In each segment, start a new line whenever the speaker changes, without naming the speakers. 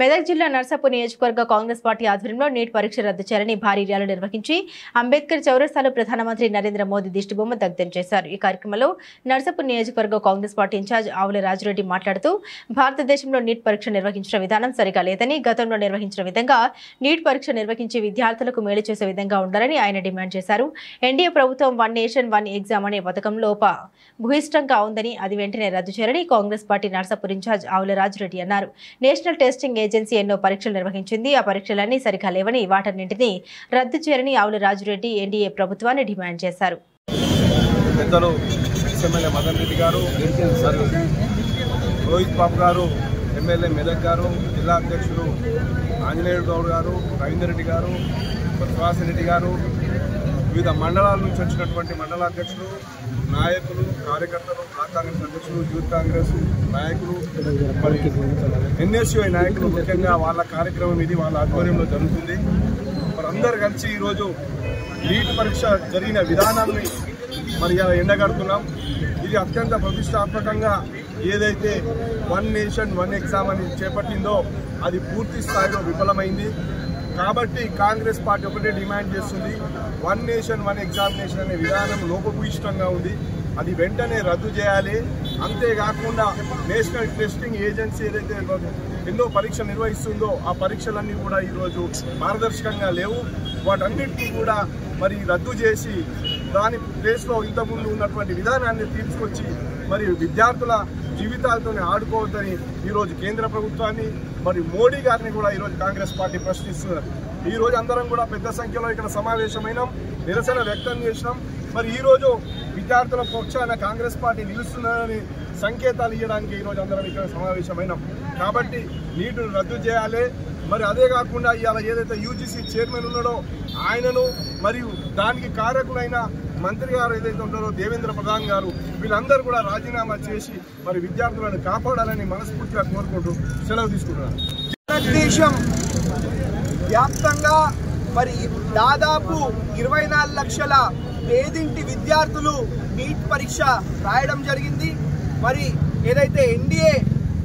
మెదక్ జిల్లా నర్సాపూర్ నియోజకవర్గ కాంగ్రెస్ పార్టీ ఆధ్వర్యంలో నీట్ పరీక్ష రద్దు చేయాలని భారీ ర్యాలీ నిర్వహించి అంబేద్కర్ చౌరస్తాలో ప్రధానమంత్రి నరేంద్ర మోదీ దిష్టిబొమ్మ దగ్ధం చేశారు। ఈ కార్యక్రమంలో నర్సాపూర్ నియోజకవర్గ కాంగ్రెస్ పార్టీ ఇన్ఛార్జ్ ఆవుల రాజురెడ్డి మాట్లాడుతూ భారతదేశంలో నీట్ పరీక్ష నిర్వహించిన విధానం సరిగా లేదని, గతంలో నిర్వహించిన విధంగా నీట్ పరీక్ష నిర్వహించి విద్యార్థులకు మేలు చేసే విధంగా ఉండాలని ఆయన డిమాండ్ చేశారు। ఎన్డీఏ ప్రభుత్వం వన్ నేషన్ వన్ ఎగ్జామ్ అనే పథకం భూయిష్టంగా ఉందని, అది వెంటనే రద్దు చేయాలని కాంగ్రెస్ పార్టీ నర్సాపూర్ ఇన్ఛార్జ్ ఆవుల రాజురెడ్డి అన్నారు। నేషనల్ టెస్టింగ్ ఏజెన్సీ ఎన్నో పరీక్షలు నిర్వహించింది, ఆ పరీక్షలన్నీ సరిగా లేవని, వాటన్నింటినీ రద్దు చేయాలని ఆవుల రాజురెడ్డి ఎన్డీఏ ప్రభుత్వాన్ని డిమాండ్ చేశారు।
పెద్దలు ఎమ్మెల్యే మదన్ రెడ్డి గారు, రోహిత్ బాబు గారు, ఎమ్మెల్యే మెదక్ గారు, జిల్లా అధ్యక్షులు ఆంజనేయ గౌడ్ గారు, రవీందర్ రెడ్డి గారు, శ్రీనివాస్ రెడ్డి గారు, వివిధ మండలాల నుంచి వచ్చినటువంటి మండలాధ్యక్షులు, నాయకులు, కార్యకర్తలు, కాంగ్రెస్ అధ్యక్షులు, యూత్ కాంగ్రెస్ నాయకులు, మరి ఎన్ఎస్యుఐ నాయకులు, ముఖ్యంగా వాళ్ళ కార్యక్రమం ఇది వాళ్ళ ఆధ్వర్యంలో జరుగుతుంది। మరి అందరు కలిసి ఈరోజు నీట్ పరీక్ష జరిగిన విధానాన్ని మరి ఎండగడుతున్నాం। ఇది అత్యంత ప్రతిష్టాత్మకంగా ఏదైతే వన్ నేషన్ వన్ ఎగ్జామ్ అని చేపట్టిందో అది పూర్తి స్థాయిలో విఫలమైంది। కాబట్టి కాంగ్రెస్ పార్టీ ఒకటే డిమాండ్ చేస్తుంది, వన్ నేషన్ వన్ ఎగ్జామినేషన్ అనే విధానం లోపభూయిష్టంగా ఉంది, అది వెంటనే రద్దు చేయాలి। అంతేకాకుండా నేషనల్ టెస్టింగ్ ఏజెన్సీ ఏదైతే ఎన్నో పరీక్షలు నిర్వహిస్తుందో ఆ పరీక్షలన్నీ కూడా ఈరోజు పారదర్శకంగా లేవు, వాటన్నిటికీ కూడా మరి రద్దు చేసి దాని ప్లేస్లో ఇంతకుముందు ఉన్నటువంటి విధానాన్ని తీసుకొచ్చి మరి విద్యార్థుల జీవితాలతోనే ఆడుకోవద్దని ఈరోజు కేంద్ర ప్రభుత్వాన్ని మరి మోడీ గారిని కూడా ఈరోజు కాంగ్రెస్ పార్టీ ప్రశ్నిస్తున్నారు। ఈరోజు అందరం కూడా పెద్ద సంఖ్యలో ఇక్కడ సమావేశమైనాం, నిరసన వ్యక్తం చేసినాం। మరి ఈరోజు విద్యార్థుల పక్షాన కాంగ్రెస్ పార్టీ నిలుస్తుందని సంకేతాలు ఇవ్వడానికి ఈరోజు అందరం ఇక్కడ సమావేశమైనాం। కాబట్టి నీటిని రద్దు చేయాలి। మరి అదే కాకుండా ఇవాళ ఏదైతే యూజీసీ చైర్మన్ ఉన్నాడో ఆయనను మరియు దానికి కారకులైన మంత్రి గారు ఏదైతే ఉన్నారో దేవేంద్ర ప్రధాన్ గారు, వీళ్ళందరూ కూడా రాజీనామా చేసి మరి విద్యార్థులను కాపాడాలని మనస్ఫూర్తిగా కోరుకుంటూ సెలవు తీసుకుంటున్నారు।
భారతదేశం వ్యాప్తంగా మరి దాదాపు 24 లక్షల పేదింటి విద్యార్థులు నీట్ పరీక్ష రాయడం జరిగింది। మరి ఏదైతే ఎన్డీఏ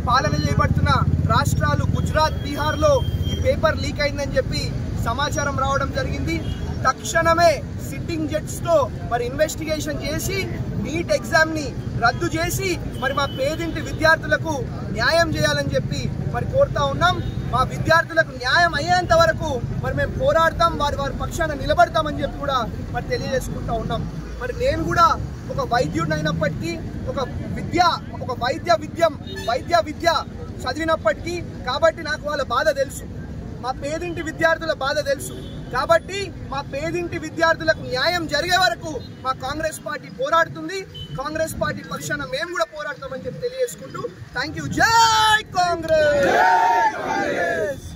పాలన చేపడుతున్న రాష్ట్రాలు గుజరాత్, బీహార్లో ఈ పేపర్ లీక్ అయిందని చెప్పి సమాచారం రావడం జరిగింది। తక్షణమే సిట్టింగ్ జడ్జ్తో మరి ఇన్వెస్టిగేషన్ చేసి నీట్ ఎగ్జామ్ని రద్దు చేసి మరి మా పేదింటి విద్యార్థులకు న్యాయం చేయాలని చెప్పి మరి కోరుతా ఉన్నాం। మా విద్యార్థులకు న్యాయం అయ్యేంత వరకు మరి మేము పోరాడతాం, వారి పక్షాన నిలబడతామని చెప్పి కూడా మరి తెలియజేసుకుంటా ఉన్నాం। మరి నేను కూడా ఒక వైద్యుడిని అయినప్పటికీ, ఒక వైద్య విద్య చదివినప్పటికీ కాబట్టి నాకు వాళ్ళ బాధ తెలుసు, మా పేదింటి విద్యార్థుల బాధ తెలుసు। కాబట్టి మా పేదింటి విద్యార్థులకు న్యాయం జరిగే వరకు మా కాంగ్రెస్ పార్టీ పోరాడుతుంది, కాంగ్రెస్ పార్టీ పక్షాన మేము కూడా పోరాడతామని చెప్పి తెలియజేసుకుంటూ థ్యాంక్ యూ। జై కాంగ్రెస్।